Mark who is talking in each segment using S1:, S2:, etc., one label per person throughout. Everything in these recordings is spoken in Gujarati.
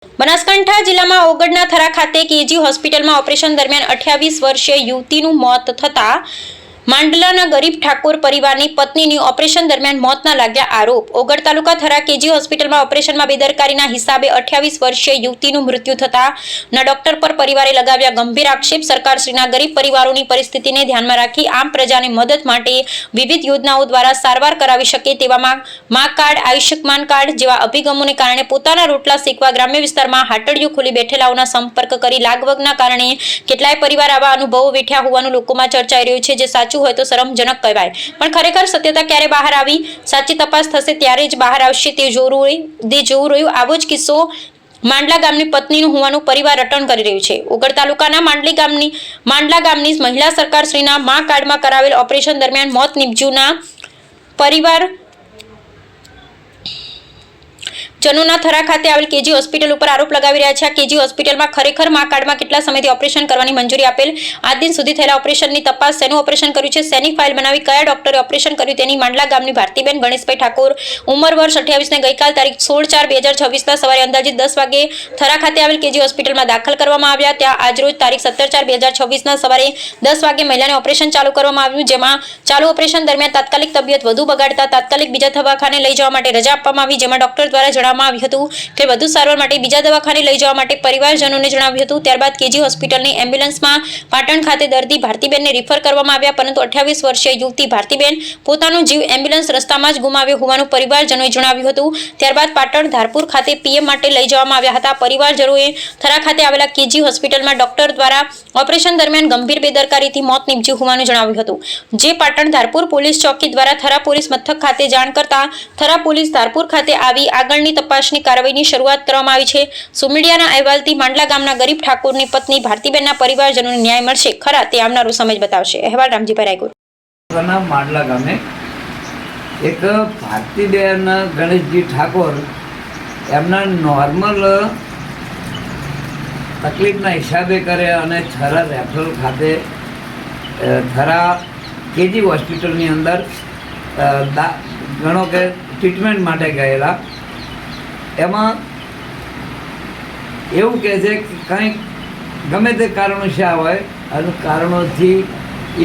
S1: બનાસકાંઠા જિલ્લામાં ઓગળના થરા ખાતે કેજી હોસ્પિટલમાં ઓપરેશન દરમિયાન 28 વર્ષીય યુવતીનું મોત થતાં માંડલાના ગરીબ ઠાકોર પરિવારની પત્નીની ઓપરેશન દરમિયાન મોતના લાગ્યા આરોપ। ઓગળ તાલુકા થરા કેજી હોસ્પિટલમાં ઓપરેશનમાં બેદરકારીના હિસાબે 28 વર્ષીય યુવતીનું મૃત્યુ થતાં ના ડોક્ટર પર પરિવારે લગાવ્યા ગંભીર આક્ષેપ। સરકારશ્રીના ગરીબ પરિવારોની પરિસ્થિતિને ધ્યાનમાં રાખી આમ પ્રજાને મદદ માટે વિવિધ યોજનાઓ દ્વારા સારવાર કરાવી શકે તેવામાં મા કાર્ડ, આયુષ્યમાન કાર્ડ જેવા અભિગમોને કારણે પોતાના રોટલા શેકવા ગ્રામ્ય વિસ્તારમાં હાટડીઓ ખોલી બેઠેલાઓના સંપર્ક કરી લાગવગના કારણે કેટલાય પરિવાર આવા અનુભવો વેઠ્યા હોવાનું લોકોમાં ચર્ચાઈ રહ્યું છે, જે સાચું હોય તો શરમજનક કહેવાય, પણ ખરેખર સત્યતા ક્યારે બહાર આવી, સાચી તપાસ થશે ત્યારે જ બહાર આવશે તે જોવું રહ્યું। આવો જ કિસ્સો માંડલા ગામની પત્નીનું હોવાનું પરિવાર રટણ કરી રહ્યું છે। ઓગળ તાલુકાના માંડલા ગામની મહિલા સરકારશ્રીના મા કાર્ડમાં કરાવેલ ઓપરેશન દરમિયાન મોત નિપજ્યુંના પરિવાર જનોના થરા ખાતે આવેલ કેજી હોસ્પિટલ ઉપર આરોપ લગાવી રહ્યા છે। આ કેજી હોસ્પિટલમાં ખરેખર મા કાર્ડમાં કેટલા સમયથી ઓપરેશન કરવાની મંજૂરી આપેલ, આજ દિન સુધી થયેલા ઓપરેશનની તપાસ, શેનું ઓપરેશન કર્યું છે, શેની ફાઇલ બનાવી, કયા ડોક્ટરે ઓપરેશન કર્યું તેની માંડલા ગામની ભારતીબેન ગણેશભાઈ ઠાકોર ઉંમર વર્ષ 28 ને ગઈકાલ તારીખ 16/4/2026 સવારે અંદાજિત 10 વાગે થરા ખાતે આવેલ કેજી હોસ્પિટલમાં દાખલ કરવામાં આવ્યા। ત્યાં આજરોજ તારીખ 17/4/2026 સવારે 10 વાગે મહિલાને ઓપરેશન ચાલુ કરવામાં આવ્યું, જેમાં ચાલુ ઓપરેશન દરમિયાન તાત્કાલિક તબિયત વધુ બગાડતા તાત્કાલિક બીજા દવાખાને લઈ જવા માટે રજા આપવામાં આવી, જેમાં ડોક્ટર દ્વારા આવ્યું હતું કે વધુ સારવાર માટે બીજા દવાખાને લઈ જવા માટે પરિવારજનોને જણાવ્યું હતું। ત્યારબાદ કેજી હોસ્પિટલની એમ્બ્યુલન્સમાં પાટણ ખાતે દર્દી ભારતીબેનને રિફર કરવામાં આવ્યા, પરંતુ 28 વર્ષીય યુવતી ભારતીબેન પોતાનો જીવ એમ્બ્યુલન્સ રસ્તામાં જ ગુમાવ્યો હોવાનું પરિવારજનોએ જણાવ્યું હતું। ત્યારબાદ પાટણ ધારપુર ખાતે પીએમ માટે લઈ જવામાં આવ્યા હતા। પરિવારજનોએ થરા ખાતે આવેલા કેજી હોસ્પિટલમાં ડોક્ટર દ્વારા ઓપરેશન દરમિયાન ગંભીર બેદરકારીથી મોત નીપજ્યું હોવાનું જણાવ્યું હતું, જે પાટણ ધારપુર પોલીસ ચોકી દ્વારા થરા પોલીસ મથક ખાતે જાણ કરતા થરા પોલીસ ધારપુર ખાતે આવી આગળની તપાસની કાર્યવાહીની શરૂઆત કરવામાં આવી છે। સુમીડિયાના અહેવાલથી માંડલા ગામના ગરીબ ઠાકોરની પત્ની ભારતીબેનના પરિવારજનોને ન્યાય મળશે ખરા તે આવનારો સમય બતાવશે। અહેવાલ રામજીભાઈ રાયગુર।
S2: માંડલા ગામે એક ભારતીબેન ગણેશજી ઠાકોર એમના નોર્મલ તકલીફના હિસાબે કરે અને થરા રેફરલ ખાતે થરા કેજી હોસ્પિટલની અંદર ગણો કે ટ્રીટમેન્ટ માટે ગયેલા। એમાં એવું કહે છે કે કંઈક ગમે તે કારણો શા હોય અને કારણોથી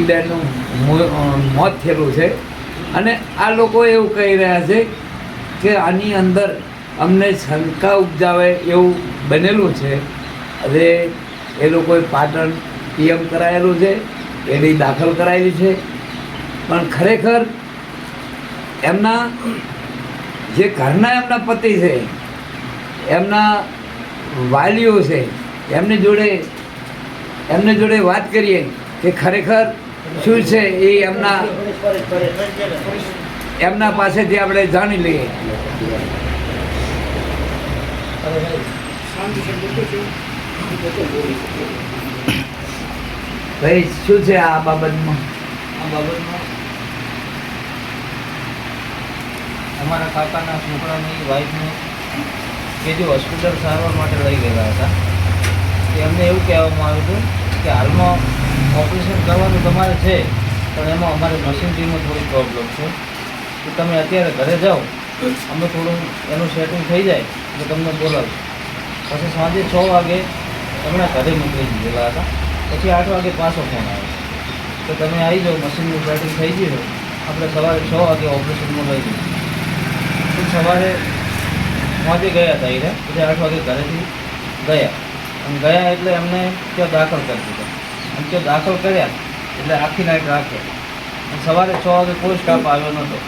S2: એ બેનનું મોત થયેલું છે, અને આ લોકો એવું કહી રહ્યા છે કે આની અંદર અમને શંકા ઉપજાવે એવું બનેલું છે। હવે એ લોકોએ પાટણ પીએમ કરાયેલું છે, એડી દાખલ કરાયેલી છે, પણ ખરેખર એમના જે ઘરના એમના પતિ છે, એમના વાલીઓ છે, એમની જોડે વાત કરીએ કે ખરેખર શું છે એ એમના પાસેથી આપણે જાણી લઈએ। ભાઈ શું છે આ બાબતમાં?
S3: અમારા કાકાના છોકરાની વાઈફને કેજી હોસ્પિટલ સારવાર માટે લઈ ગયેલા હતા। એમને એવું કહેવામાં આવ્યું હતું કે હાલમાં ઓપરેશન કરવાનું તમારે છે, પણ એમાં અમારે મશીનરીમાં થોડી પ્રોબ્લેમ છે, તો તમે અત્યારે ઘરે જાઓ, અમે થોડું એનું સેટિંગ થઈ જાય તો તમને બોલાવીશું। પછી સાંજે 6 વાગે એમણે ઘરે મોકલી દીધેલા હતા। પછી 8 વાગે પાછો ફોન આવ્યો તો તમે આવી જાઓ, મશીનનું સેટિંગ થઈ ગયું, આપણે સવારે 6 વાગે ઓપરેશનમાં લઈ જઈશું। સવારે 5 વાગે ગયા હતા એને, પછી 8 વાગે ઘરેથી ગયા એટલે એમને ત્યાં દાખલ કરી દીધા, અને ત્યાં દાખલ કર્યા એટલે આખી નાઇટ રાખ્યા, અને સવારે 6 વાગે કોઈ સ્ટાફ આવ્યો નહોતો।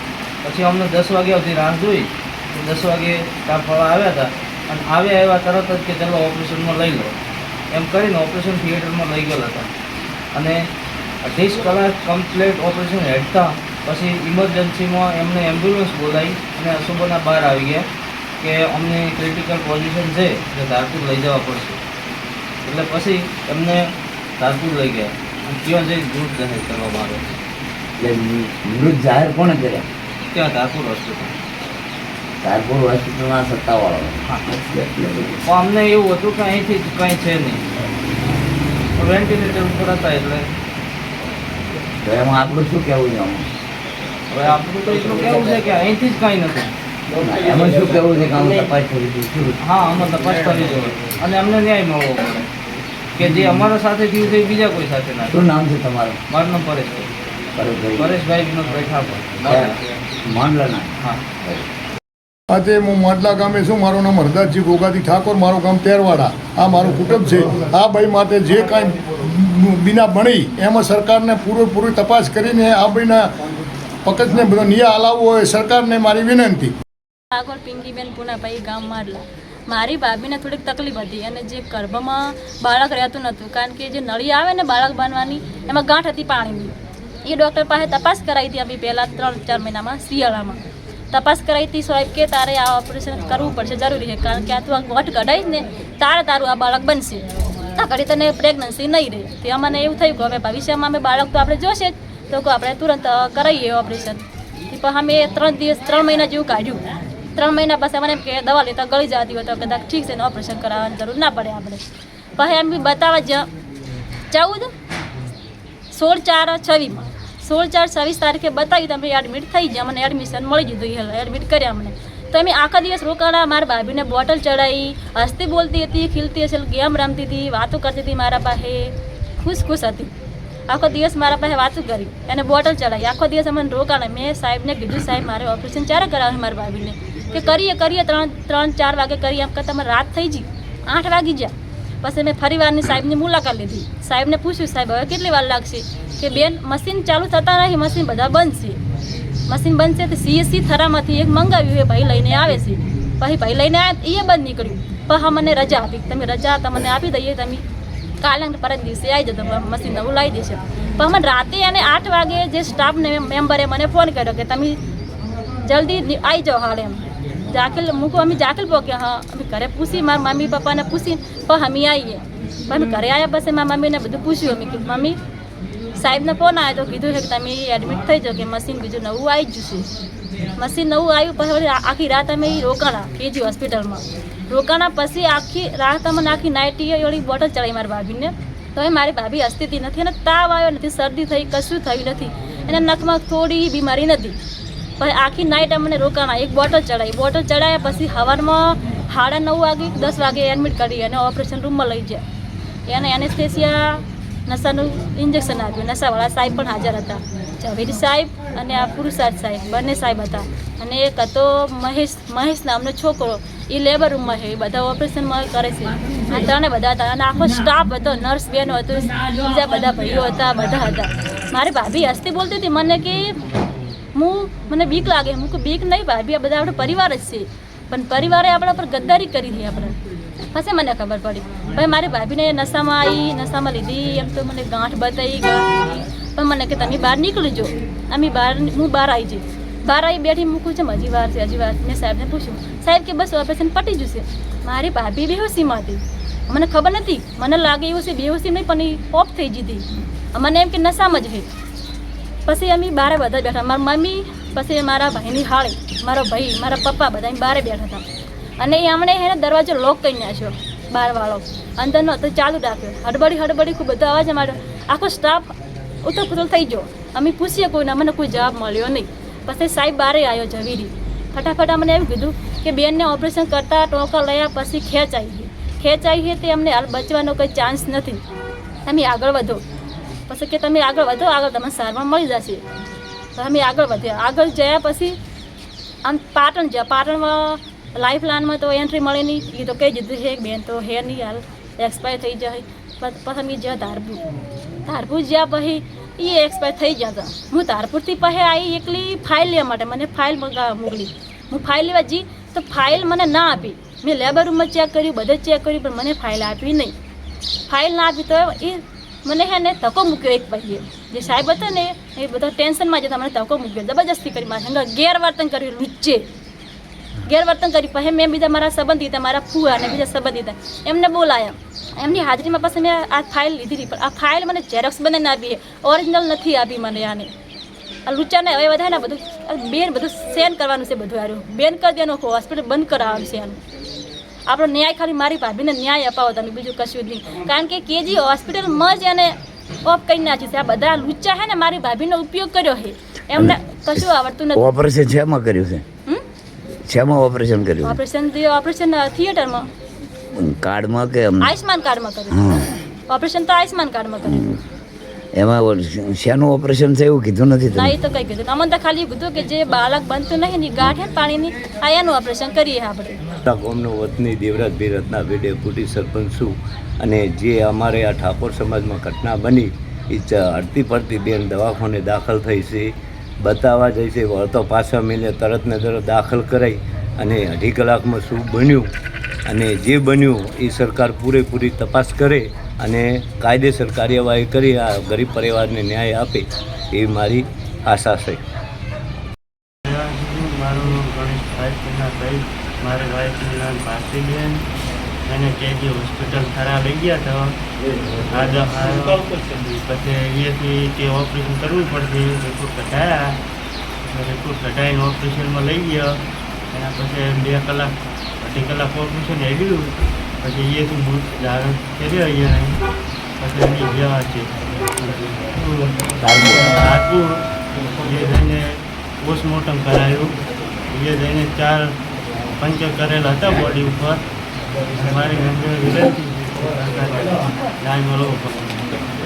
S3: પછી અમને 10 વાગ્યા સુધી રાહ જોઈ તો 10 વાગે સ્ટાફવાળા આવ્યા હતા, અને આવ્યા તરત જ કે ચાલો ઓપરેશનમાં લઈ લો એમ કરીને ઓપરેશન થિયેટરમાં લઈ ગયેલા હતા। અને 30 કલાક કમ્પ્લીટ ઓપરેશન હેઠતા પછી ઇમરજન્સીમાં એમને એમ્બ્યુલન્સ બોલાવી અને અશુભના બહાર આવી ગયા કે અમને ક્રિટિકલ પોઝિશન છે કે ધારપુર લઈ જવા પડશે, એટલે પછી એમને ધારપુર લઈ ગયા અને ત્યાં જઈ મૃત જાહેર કરવામાં આવ્યો।
S2: એટલે મૃત જાહેર કોણે કર્યા?
S3: ત્યાં ધારપુર હોસ્પિટલ
S2: સત્તાવાળો।
S3: હા, અમને એવું હતું કે અહીંથી કંઈ છે નહીં, વેન્ટિલેટર ઉપર હતા, એટલે
S2: એમાં આપણું શું કહેવું છે?
S3: હવે આપણું તો એટલું કેવું છે કે અહીંથી જ કંઈ નથી,
S2: એમાં શું કહેવું છે કે આમ તપાસ કરી દઈશું?
S3: હા, આમાં તપાસ કરવી જોઈએ અને અમને ન્યાય મળવો પડે કે જે અમારા સાથે થયું છે એ બીજા કોઈ સાથે ના થાય.
S2: શું નામ છે તમારું?
S3: મારું નામ પરેશભાઈ.
S2: પરેશભાઈ
S3: પરેશભાઈ વિનોદભાઈ ઠાકોર.
S2: માંડલાના.
S3: હા.
S4: આજે હું માટલા ગામે છું. મારું નામ હરદાસજી ગોગાજી ઠાકોર, મારું ગામ તેરવાડા. આ મારું કુટુંબ છે. આ ભાઈ માટે જે કાંઈ બીના બની એમાં સરકારને પૂરેપૂરી તપાસ કરીને આ ભાઈના પકડને બધો ન્યાય હલાવવો હોય સરકારને મારી વિનંતી.
S5: ઠાકોર પિંકીબેન પુનાભાઈ, ગામ માડલા. મારી ભાભીને થોડીક તકલીફ હતી અને જે ગર્ભમાં બાળક રહેતું નહોતું, કારણ કે જે નળી આવે ને બાળક બાંધવાની એમાં ગાંઠ હતી પાણીની. એ ડૉક્ટર પાસે તપાસ કરાવી હતી અમે પહેલાં 3-4 મહિનામાં શિયાળામાં તપાસ કરાવી હતી. સાહેબ કે તારે આ ઓપરેશન કરવું પડશે, જરૂરી છે, કારણ કે આ તું આ ગાંઠ કઢાવીશ ને તારું આ બાળક બનશે, આ ઘડી તને પ્રેગ્નન્સી નહીં રહે. તે અમને એવું થયું કે હવે ભવિષ્યમાં અમે બાળક તો આપણે જોશે જ, તો આપણે તુરંત કરાવીએ ઓપરેશન. પણ અમે 3 મહિના જેવું કાઢ્યું. 3 મહિના પછી મને એમ કે દવા લેતા ગળી જતી હોય તો કદાચ ઠીક છે ને ઓપરેશન કરાવવાની જરૂર ના પડે આપણે. પછી એમ બી બતાવવા 16/4/26 16/4/26 તારીખે બતાવી તમે એડમિટ થઈ ગયા. મને એડમિશન મળી દીધું, એડમિટ કર્યા મને. તો અમે આખા દિવસ રોકાણા. મારા ભાભીને બોટલ ચડાવી, હસતી બોલતી હતી, ખીલતી હશે, ગેમ રમતી હતી, વાતો કરતી હતી મારા પાસે, ખુશ હતી. આખો દિવસ મારા પાસે વાતું કરી અને બોટલ ચડાવી. આખો દિવસ અમને રોકાણા. મેં સાહેબને કીધું, સાહેબ મારે ઓપરેશન ક્યારે કરાવે મારા ભાભીને? કે કરીએ 3-4 વાગે કરીએ. એમ કરતાં મારે રાત થઈ ગઈ, 8 વાગી ગયા. પછી મેં ફરી વારની સાહેબની મુલાકાત લીધી. સાહેબને પૂછ્યું, સાહેબ હવે કેટલી વાર લાગશે? કે બેન મશીન ચાલુ થતા નહીં, મશીન બધા બંધ છે. મશીન બંધ છે તો CSC થરામાંથી એક મંગાવ્યું, એ ભાઈ લઈને આવે છે. પછી ભાઈ લઈને આવ્યા એ બંધ નીકળ્યું. પછી મને રજા આપી, તમે રજા તમને આપી દઈએ, તમે કાલે પરત દિવસે આવી જતો, મશીન નવું લાવી દેશે. પણ મને રાતે અને 8 વાગે જે સ્ટાફ મેમ્બરે મને ફોન કર્યો કે તમે જલ્દી આવી જાઓ હાલ એમ. અમે જાકેલ પહોંચ્યા. હા, અમે ઘરે પૂછી, મારા મમ્મી પપ્પાને પૂછી પણ અમે આવીએ. પણ અમે ઘરે આવ્યા પછી મારા મમ્મીને બધું પૂછ્યું. અમે કીધું મમ્મી સાહેબને ફોન આવ્યો તો કીધું છે કે તમે એડમિટ થઈ જાઓ, કે મશીન બીજું નવું આવી જશે. મશીન નવું આવ્યું પછી આખી રાત અમે રોકાણા કેજી હોસ્પિટલમાં. રોકાણા પછી આખી રાત અમને આખી નાઇટી એવડી બોટલ ચડાવી મારી ભાભીને. તો એ મારી ભાભી હસતી નથી અને તાવ આવ્યો નથી, શરદી થઈ, કશું થયું નથી. એના નખમાં થોડી બીમારી નથી. પછી આખી નાઇટ અમને રોકાણા, એક બોટલ ચડાવી. બોટલ ચડાવ્યા પછી સવારમાં 9:30 વાગે 10 વાગે એડમિટ કરી અને ઓપરેશન રૂમમાં લઈ ગયા. એને એનેસ્થેસિયા નશાનું ઇન્જેક્શન આપ્યું. નશાવાળા સાહેબ પણ હાજર હતા, ઝવેરી સાહેબ અને આ પુરુષાર્થ સાહેબ, બંને સાહેબ હતા. અને એક હતો મહેશ નામનો છોકરો, એ લેબર રૂમમાં છે, એ બધા ઓપરેશનમાં કરે છે. આ ત્રણે બધા હતા અને આખો સ્ટાફ હતો, નર્સ બેનો હતો, બીજા બધા ભાઈઓ હતા, બધા હતા. મારી ભાભી હસતી બોલતી હતી મને કે મને બીક લાગે. હું કે બીક નહીં ભાભી, આ બધા આપણો પરિવાર જ છે, પણ પરિવારે આપણા પર ગદ્દારી કરી હતી આપણે. પછી મને ખબર પડી. ભાઈ મારી ભાભીને નશામાં લીધી. એમ તો મને ગાંઠ બતાવી, પણ મને કે તમે બહાર નીકળી જાઓ. હું બહાર આવી જઈ. બહાર આવી બેઠી મૂકું છે, હજી વાર છે. મેં સાહેબને પૂછ્યું, સાહેબ કે બસ ઓપરેશન પતી જશે. મારી ભાભી બેહોશીમાં હતી. મને ખબર નથી, મને લાગે એવું છે બેહોશી નહીં, પણ એ ઓફ થઈ ગઈ હતી. મને એમ કે નશામાં જ છે. પછી અમે બહાર બધા બેઠા, મારી મમ્મી, પછી મારા ભાઈની હાળી, મારો ભાઈ, મારા પપ્પા, બધા બહાર બેઠા હતા. અને એ અમને એને દરવાજો લોક કરી નાખ્યો, બહારવાળો. અંદરનો તો ચાલુ રાખ્યો. હડબડી ખૂબ બધો અવાજ અમારો. આખો સ્ટાફ ઉથલ થઈ ગયો. અમે પૂછીએ કોઈને, અમને કોઈ જવાબ મળ્યો નહીં. પછી સાહેબ બહારે આવ્યો, ઝવેરી. ફટાફટ અમને એમ કીધું કે બેનને ઓપરેશન કરતાં ટોંકા લયા પછી ખેંચાઈ છે, તે અમને હાલ બચવાનો કોઈ ચાન્સ નથી, તમે આગળ વધો. પછી કે તમે આગળ વધો, આગળ તમને સારવાર મળી જશે. તો અમે આગળ વધ્યા. આગળ ગયા પછી આમ પાટણ ગયા. પાટણમાં લાઈફ લાઇનમાં તો એન્ટ્રી મળે નહીં. એ તો કહી દીધું છે બેન તો હે નહીં, હાલ એક્સપાયર થઈ જાય. પછી અમે જ્યાં ધારપુર જ્યાં પછી એ એક્સપાયર થઈ ગયા હતા. હું ધારપુરથી પછી આવી એકલી ફાઇલ લેવા માટે. મને ફાઇલ મોકલી. હું ફાઇલ લેવા જી તો ફાઇલ મને ના આપી. મેં લેબર રૂમમાં ચેક કર્યું, બધે ચેક કર્યું, પણ મને ફાઇલ આપી નહીં. ફાઇલ ના આપી તો એ મને હે ને ધક્કો મૂક્યો. એક ભાઈએ, જે સાહેબ હતા ને, એ બધા ટેન્શનમાં જતા, મને ધક્કો મૂક્યો, જબરજસ્તી કરી મારા સંગ ગેરવર્તન કર્યું, લુચ્ચે ગેરવર્તન કરી. પછી મેં બીજા મારા સંબંધી હતા, મારા ફુવા અને બીજા સંબંધી હતા, એમને બોલાયા. એમની હાજરીમાં પછી મેં આ ફાઇલ લીધી. પણ આ ફાઇલ મને ઝેરોક્સ બનાવીને આપી, ઓરિજિનલ નથી આપી મને. આને આ લુચ્ચાને હવે વધારે ને બધું બેન બધું સેન કરવાનું છે, બધું હારું બેન કરી દેવાનું, હોસ્પિટલ બંધ કરાવવાનું છે. આનું આપણો ન્યાય ખાલી મારી ભાભીને ન્યાય અપાવો તમે, બીજું કશું જ નહીં. કારણ કે કેજી હોસ્પિટલમાં જ એને ઓફ કરી નાખી છે. આ બધા લુચ્ચા છે ને મારી ભાભીનો ઉપયોગ કર્યો છે, એમને કશું આવડતું નથી.
S2: ઓપરેશન શેમાં કર્યું છે? શેમાં ઓપરેશન કર્યું
S5: ઓપરેશન થિયેટરમાં
S2: કાર્ડમાં કે
S5: આયુષ્માન કાર્ડમાં કર્યું
S2: હા
S5: ઓપરેશન તો આયુષ્માન કાર્ડમાં કર્યું
S2: એમાં શેનું ઓપરેશન છે એવું કીધું નથી
S5: ના
S2: તમે
S5: એ તો કઈ કીધું અમને તો ખાલી કીધું કે જે બાળક બનતું નહીં ને ગાંઠ હે ને પાણીની આ એનું ઓપરેશન કરીએ આપણે
S6: ગામનો વતની દેવરાજભાઈ રત્નાભાઈ ડેપ્યુટી સરપંચ છું અને જે અમારે આ ઠાકોર સમાજમાં ઘટના બની એ હડતી પડતી બેન દવાખાને દાખલ થઈ છે, બતાવવા જઈ છે, વળતો પાછા મિલે તરત ને તરત દાખલ કરાઈ અને અઢી કલાકમાં શું બન્યું અને જે બન્યું એ સરકાર પૂરેપૂરી તપાસ કરે અને કાયદેસર કાર્યવાહી કરી આ ગરીબ પરિવારને ન્યાય આપે એવી મારી આશા છે.
S7: મારું નામ ગણેશભાઈ સિન્હાભાઈ, મારી વાઈફનું નામ ભારતીબેન. એને કેજી હોસ્પિટલ ખરા લઈ ગયા તો પછી અહીંયાથી તે ઓપરેશન કરવું પડશે. રિપોર્ટ કઢાયા, રિપોર્ટ કઢાવીને ઓપરેશનમાં લઈ ગયો. એના પછી 2 કલાક 2.5 કલાક ઓપરેશન હેડ્યું. પછી અહીંયાથી મૃત ધારણ કર્યો અહીંયા. પછી એની જેવા છે રાજપુર એ જઈને પોસ્ટમોર્ટમ કરાયું. એ જઈને 4 પંચર કરેલા હતા બોડી ઉપર. મારી વિનંતી ન્યાય મળવો પડે.